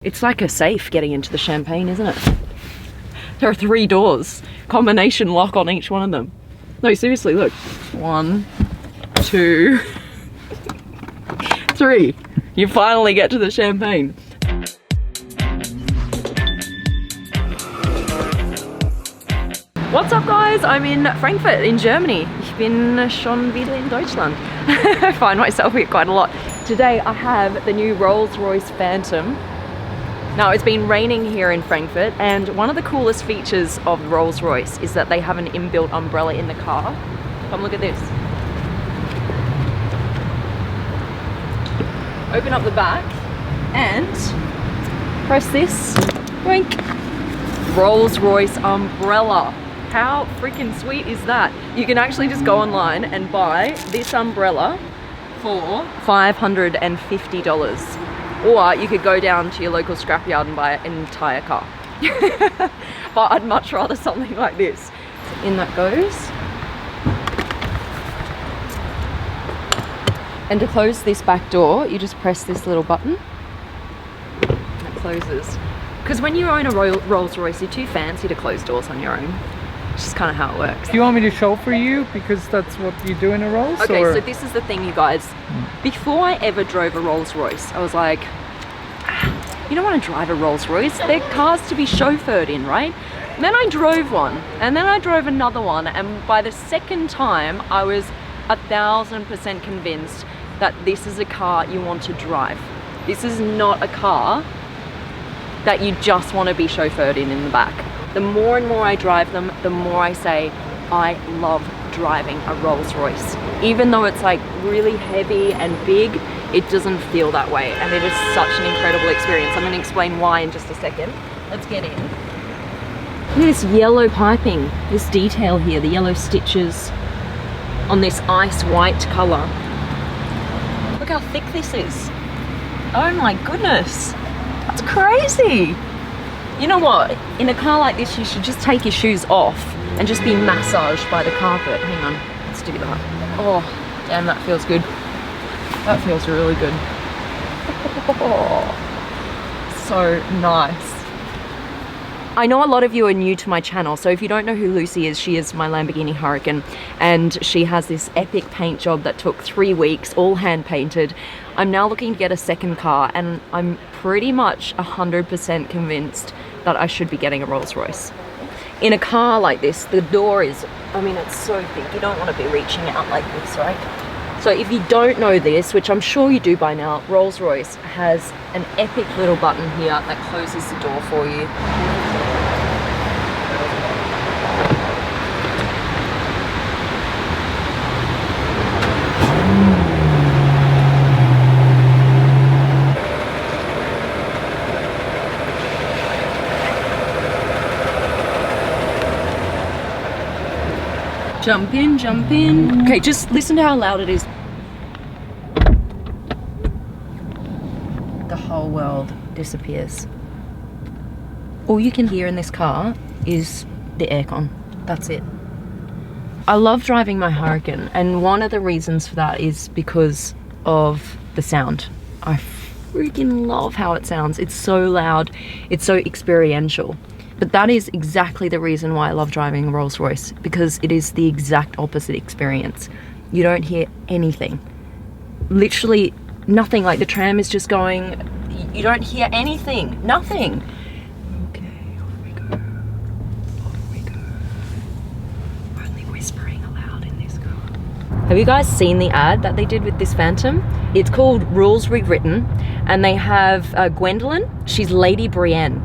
It's like a safe getting into the Champagne, isn't it? There are 3 doors, combination lock on each one of them. No, seriously, look. 1, 2, 3. You finally get to the Champagne. What's up, guys? I'm in Frankfurt in Germany. Ich bin schon wieder in Deutschland. I find myself here quite a lot. Today I have the new Rolls Royce Phantom. Now, it's been raining here in Frankfurt, and one of the coolest features of Rolls Royce is that they have an inbuilt umbrella in the car. Come look at this. Open up the back and press this. Wink. Rolls Royce umbrella. How freaking sweet is that? You can actually just go online and buy this umbrella for $550. Or you could go down to your local scrapyard and buy an entire car. But I'd much rather something like this. In that goes. And to close this back door, you just press this little button. And it closes. Because when you own a Rolls Royce, you're too fancy to close doors on your own. It's just kind of how it works. Do you want me to show for you? Because that's what you do in a Rolls? Okay, or? so this is the thing, you guys. Before I ever drove a Rolls Royce, I was like, you don't want to drive a Rolls Royce. They're cars to be chauffeured in, right? And then I drove one, and then I drove another one, and by the second time, I was 1000% convinced that this is a car you want to drive. This is not a car that you just want to be chauffeured in the back. The more and more I drive them, the more I say, I love driving a Rolls Royce. Even though it's like really heavy and big, it doesn't feel that way. And it is such an incredible experience. I'm going to explain why in just a second. Let's get in. Look at this yellow piping, this detail here, the yellow stitches on this ice white color. Look how thick this is. Oh my goodness. That's crazy. You know what? In a car like this, you should just take your shoes off and just be massaged by the carpet. Hang on, let's do that. Oh, damn, that feels good. That feels really good. Oh, so nice. I know a lot of you are new to my channel, so if you don't know who Lucy is, she is my Lamborghini Hurricane, and she has this epic paint job that took 3 weeks, all hand painted. I'm now looking to get a second car, and I'm pretty much 100% convinced that I should be getting a Rolls Royce. In a car like this, the door is, I mean, it's so big, you don't want to be reaching out like this, right? So if you don't know this, which I'm sure you do by now, Rolls Royce has an epic little button here that closes the door for you. Jump in, jump in. Okay, just listen to how loud it is. The whole world disappears. All you can hear in this car is the aircon. That's it. I love driving my Hurricane, and one of the reasons for that is because of the sound. I freaking love how it sounds. It's so loud, it's so experiential. But that is exactly the reason why I love driving a Rolls Royce, because it is the exact opposite experience. You don't hear anything. Literally nothing. Like the tram is just going, you don't hear anything, nothing. Okay, off we go. Off we go. Only whispering aloud in this car. Have you guys seen the ad that they did with this Phantom? It's called Rules Rewritten, and they have Gwendolyn. She's Lady Brienne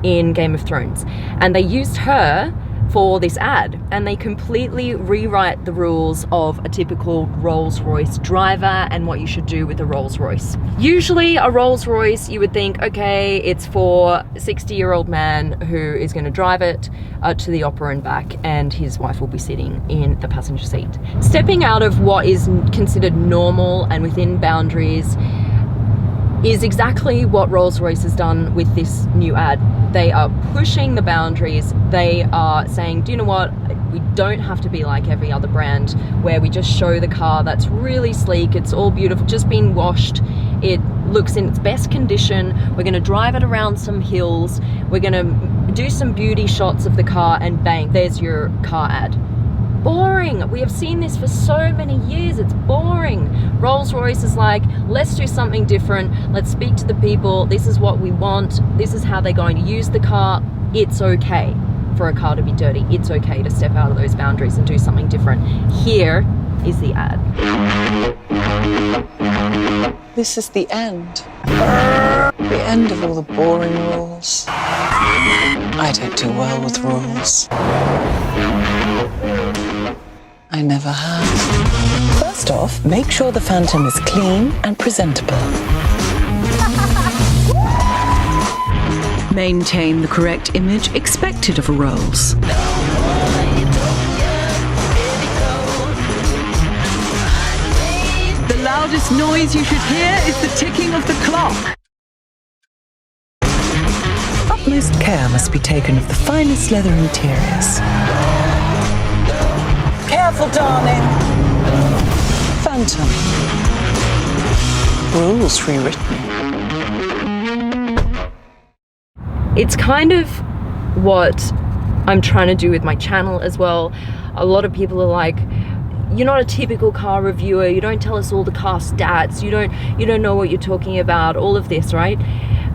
in Game of Thrones, and they used her for this ad, and they completely rewrite the rules of a typical Rolls Royce driver and what you should do with a Rolls Royce. Usually a Rolls Royce, you would think, okay, it's for a 60-year-old man who is going to drive it to the opera and back, and his wife will be sitting in the passenger seat. Stepping out of what is considered normal and within boundaries is exactly what Rolls Royce has done with this new ad. They are pushing the boundaries. They are saying, do you know what? We don't have to be like every other brand where we just show the car that's really sleek, it's all beautiful, just been washed. It looks in its best condition. We're gonna drive it around some hills. We're gonna do some beauty shots of the car, and bang, there's your car ad. Boring. We have seen this for so many years. It's boring. Rolls-Royce is like, let's do something different. Let's speak to the people. This is what we want. This is how they're going to use the car. It's okay for a car to be dirty. It's okay to step out of those boundaries and do something different. Here is the ad. This is the end. The end of all the boring rules. I don't do well with rules. I never have. First off, make sure the Phantom is clean and presentable. Maintain the correct image expected of a Rolls. The loudest noise you should hear is the ticking of the clock. Utmost care must be taken of the finest leather interiors. Careful, darling. Phantom. Rules rewritten. It's kind of what I'm trying to do with my channel as well. A lot of people are like, you're not a typical car reviewer, you don't tell us all the car stats, you don't know what you're talking about, all of this, right?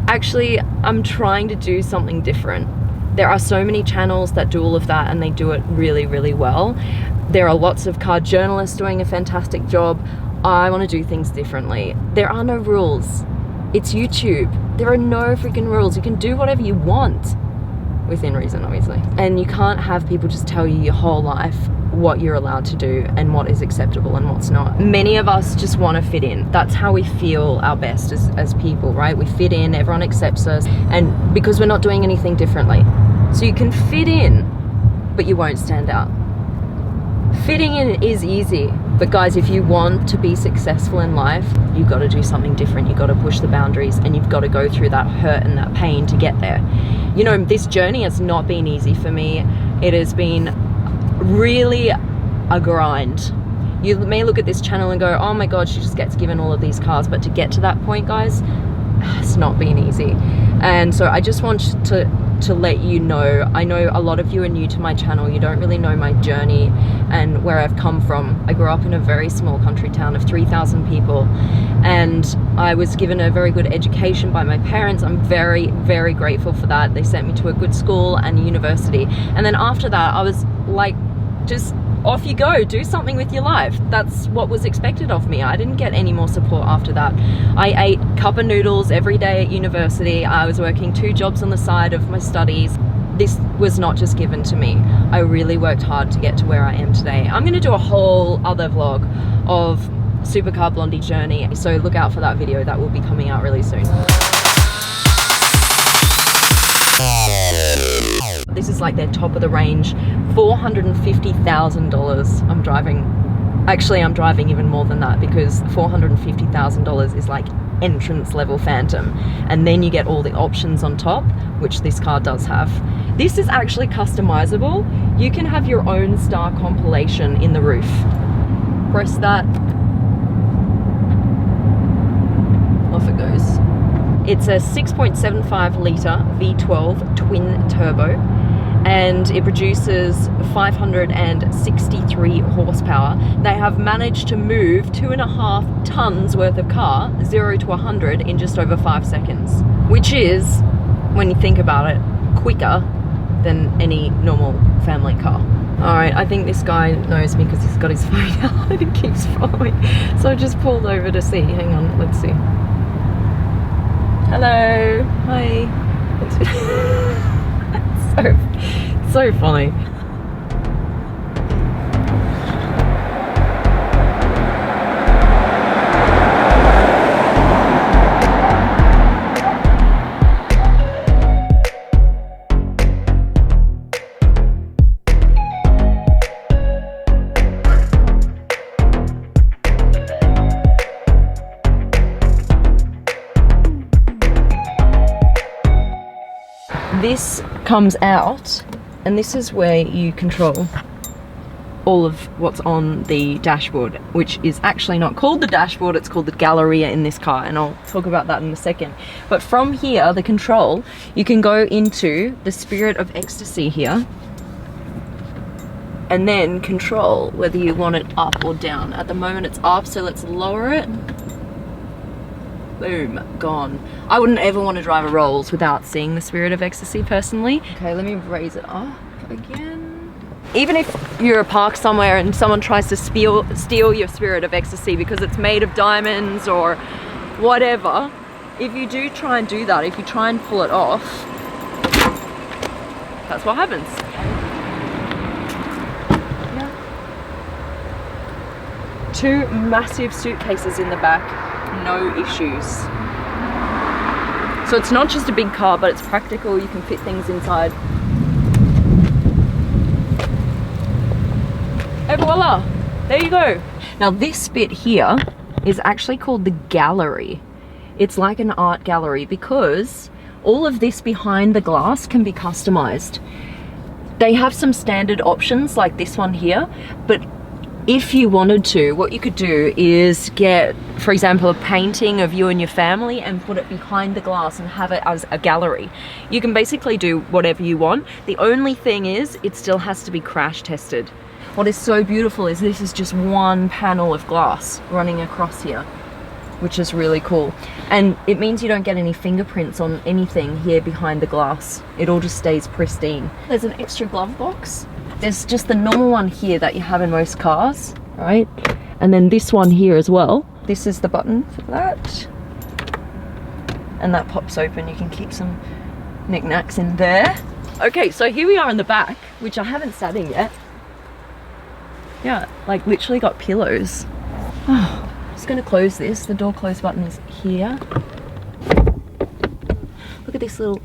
Actually, I'm trying to do something different. There are so many channels that do all of that, and they do it really, really well. There are lots of car journalists doing a fantastic job. I want to do things differently. There are no rules. It's YouTube. There are no freaking rules. You can do whatever you want, within reason, obviously. And you can't have people just tell you your whole life what you're allowed to do and what is acceptable and what's not. Many of us just want to fit in. That's how we feel our best as people, right? We fit in, everyone accepts us, and because we're not doing anything differently. So you can fit in, but you won't stand out. Fitting in is easy, but guys, if you want to be successful in life, you've got to do something different. You've got to push the boundaries, and you've got to go through that hurt and that pain to get there. You know, this journey has not been easy for me. It has been really a grind. You may look at this channel and go, oh my god, she just gets given all of these cars, but to get to that point, guys, it's not been easy. And so I just want to let you know, I know a lot of you are new to my channel, you don't really know my journey and where I've come from. I grew up in a very small country town of 3,000 people, and I was given a very good education by my parents. I'm very, very grateful for that. They sent me to a good school and a university, and then after that I was like, just off you go, do something with your life. That's what was expected of me. I didn't get any more support after that. I ate cup of noodles every day at university. I was working 2 jobs on the side of my studies. This was not just given to me. I really worked hard to get to where I am today. I'm gonna do a whole other vlog of Supercar Blondie journey, so look out for that video. That will be coming out really soon. This is like their top of the range, $450,000 I'm driving. Actually, I'm driving even more than that, because $450,000 is like entrance level Phantom. And then you get all the options on top, which this car does have. This is actually customizable. You can have your own star compilation in the roof. Press that. Off it goes. It's a 6.75 litre V12 twin turbo, and it produces 563 horsepower. They have managed to move 2.5 tons worth of car, 0 to 100 in just over 5 seconds, which is, when you think about it, quicker than any normal family car. All right, I think this guy knows me because he's got his phone out and he keeps following. So I just pulled over to see. Hang on, let's see. Hello, hi. so funny. This comes out, and this is where you control all of what's on the dashboard, which is actually not called the dashboard, it's called the Galleria in this car, and I'll talk about that in a second. But from here, the control, you can go into the Spirit of Ecstasy here, and then control whether you want it up or down. At the moment it's up, so let's lower it. Boom, gone. I wouldn't ever want to drive a Rolls without seeing the Spirit of Ecstasy personally. Okay, let me raise it up again. Even if you're parked somewhere and someone tries to steal your Spirit of Ecstasy because it's made of diamonds or whatever, if you do try and do that, if you try and pull it off, that's what happens. Yeah. 2 massive suitcases in the back, no issues. So it's not just a big car, but it's practical, you can fit things inside. And voila, there you go. Now this bit here is actually called the gallery. It's like an art gallery because all of this behind the glass can be customized. They have some standard options like this one here, but if you wanted to, what you could do is get, for example, a painting of you and your family and put it behind the glass and have it as a gallery. You can basically do whatever you want. The only thing is, it still has to be crash tested. What is so beautiful is this is just one panel of glass running across here, which is really cool. And it means you don't get any fingerprints on anything here behind the glass. It all just stays pristine. There's an extra glove box. There's just the normal one here that you have in most cars, right? And then this one here as well. This is the button for that. And that pops open. You can keep some knickknacks in there. Okay, so here we are in the back, which I haven't sat in yet. Yeah, like literally got pillows. Oh, I'm just gonna close this. The door close button is here. Look at this little...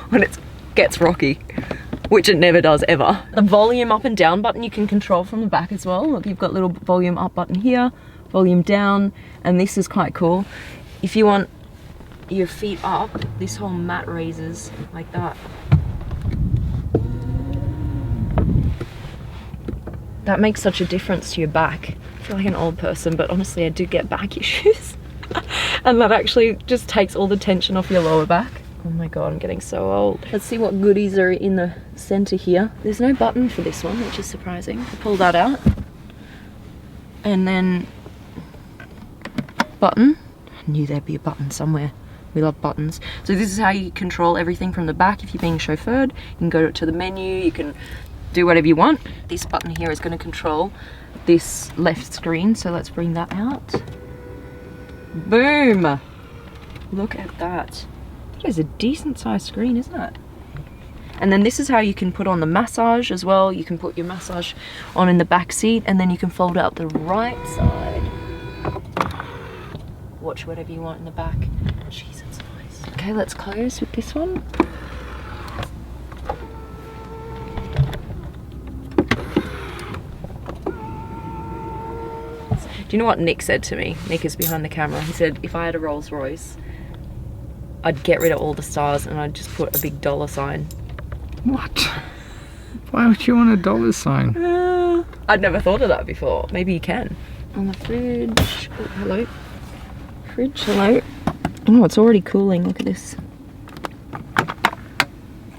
when it gets rocky, which it never does ever. The volume up and down button you can control from the back as well. Look, you've got little volume up button here, volume down, and this is quite cool. If you want your feet up, this whole mat raises like that. That makes such a difference to your back. I feel like an old person, but honestly I do get back issues. And that actually just takes all the tension off your lower back. Oh my god, I'm getting so old. Let's see what goodies are in the center here. There's no button for this one, which is surprising. I'll pull that out. And then button. I knew there'd be a button somewhere. We love buttons. So this is how you control everything from the back. If you're being chauffeured, you can go to the menu, you can do whatever you want. This button here is going to control this left screen, so let's bring that out. Boom! Look at that. That is a decent sized screen, isn't it? And then this is how you can put on the massage as well. You can put your massage on in the back seat, and then you can fold out the right side. Watch whatever you want in the back. Jeez, that's nice. Okay, let's close with this one. Do you know what Nick said to me? Nick is behind the camera. He said, if I had a Rolls Royce, I'd get rid of all the stars and I'd just put a big dollar sign. What? Why would you want a dollar sign? I'd never thought of that before. Maybe you can. On the fridge. Oh, hello. Fridge, hello. Oh, it's already cooling. Look at this.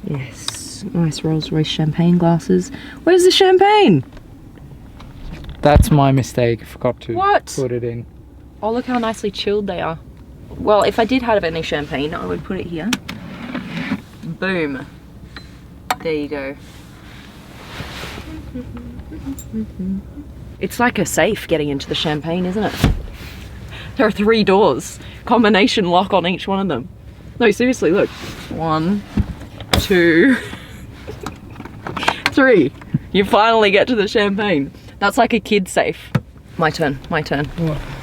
Yes. Nice Rolls Royce champagne glasses. Where's the champagne? That's my mistake. I forgot to What? put it in. Oh, look how nicely chilled they are. Well, if I did have any champagne, I would put it here. Boom. There you go. It's like a safe getting into the champagne, isn't it? There are 3 doors. Combination lock on each one of them. No, seriously, look. 1, 2, 3. You finally get to the champagne. That's like a kid safe. My turn, my turn.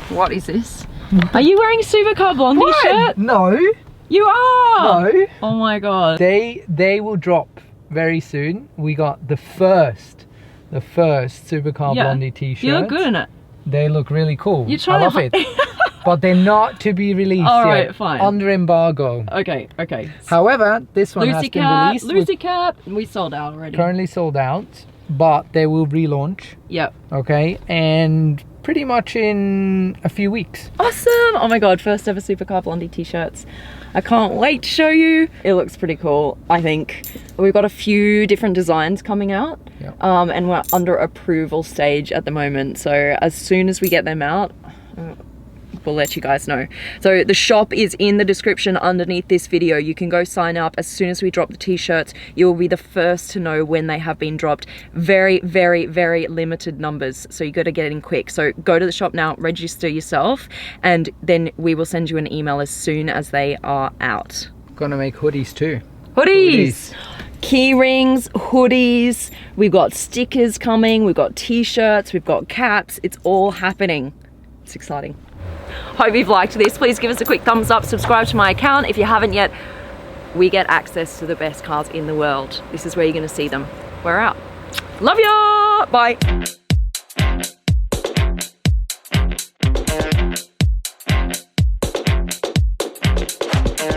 What is this? Are you wearing a Supercar Blondie shirt? No. You are! No. Oh my god. They will drop very soon. We got the first Supercar Blondie t-shirt. You look good in it. They look really cool. You're I trying love to it. but they're not to be released All yet. right, fine. Under embargo. Okay, okay. However, this one has Lucy been Cap, released. Lucy Cap. We sold out already. Currently sold out, but they will relaunch. Yep. Okay, and pretty much in a few weeks. Awesome! Oh my god, first ever Supercar Blondie t-shirts. I can't wait to show you. It looks pretty cool, I think. We've got a few different designs coming out. Yep. And we're under approval stage at the moment. So as soon as we get them out, we'll let you guys know. So the shop is in the description underneath this video. You can go sign up. As soon as we drop the t-shirts, you will be the first to know when they have been dropped. Very, very, very limited numbers, so you got to get in quick. So go to the shop now, register yourself, and then we will send you an email as soon as they are out. Gonna make hoodies too. Hoodies! Key rings, hoodies, we've got stickers coming, we've got t-shirts, we've got caps. It's all happening. It's exciting. Hope you've liked this. Please give us a quick thumbs up, subscribe to my account if you haven't yet. We get access to the best cars in the world. This is where you're gonna see them. We're out. Love ya! Bye.